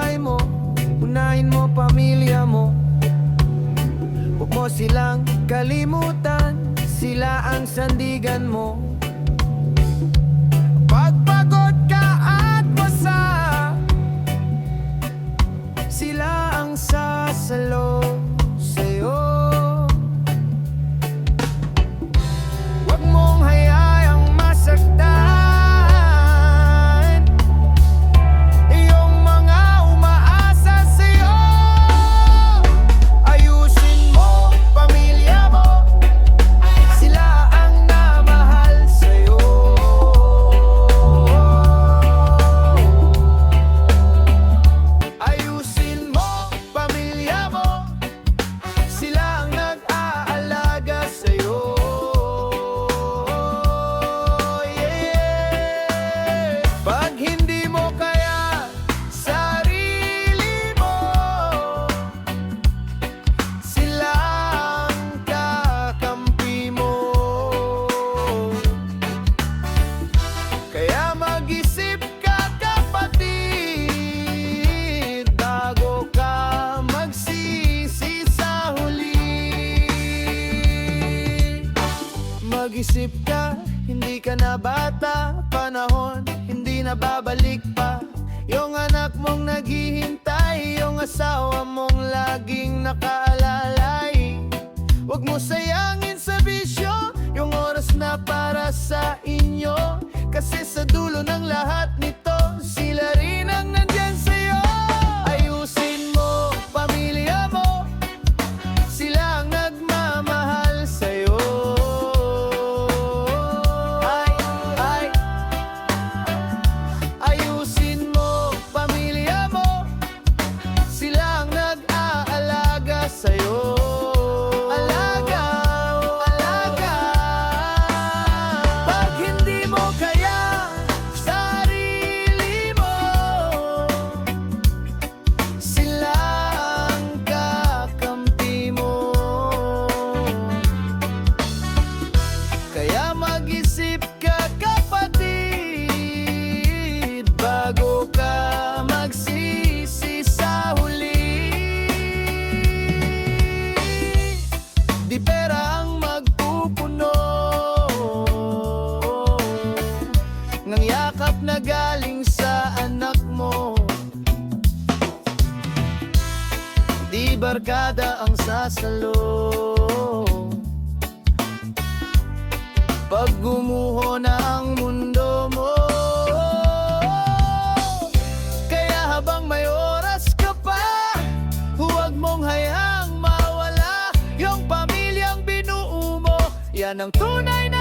buhay mo, unahin mo pamilya mo. Huwag mo silang kalimutan, sila ang sandigan mo. Pagpagod ka at wasa, sila ang sasalo sa'yo. Huwag mong hayaang masaktan iyong mga umaasa sa'yo. Ayusin mo pamilya mo, sila ang namahal sa'yo. Ayusin mo pamilya mo, sila ang nag-aalaga sa'yo. Yeah. Pag hindi mo kaya sarili mo, sila ang kakampi mo. Kaya mag-isip ka, kapatid, bago ka magsisi sa huli. Mag-isip ka, hindi ka na bata, panahon hindi na babalik pa. Yung anak mong naghihintay, yung asawa mong laging nakaalalay. Huwag mo sayangin sa bisyo yung oras na para sa inyo, kasi sa dulo ng lahat nito, sila rin ang nandyan sa'yo. Ayusin mo pamilya mo, sila ang nagmamahal sa'yo. Ayusin mo pamilya mo, sila ang nag-aalaga sa'yo. Alaga, oh, alaga. Pag hindi mo kaya sarili mo, sila ang kakampi mo. Kaya mag-isip ka, kapatid, bago ka magsisi sa huli. Di pera ang magpupuno ng yakap na galing sa anak mo. Di barkada ang sasalo pag gumuho na ang mundo mo. Kaya habang may oras ka pa, huwag mong hayaang mawala yung pamilyang binuo mo. Yan ang tunay na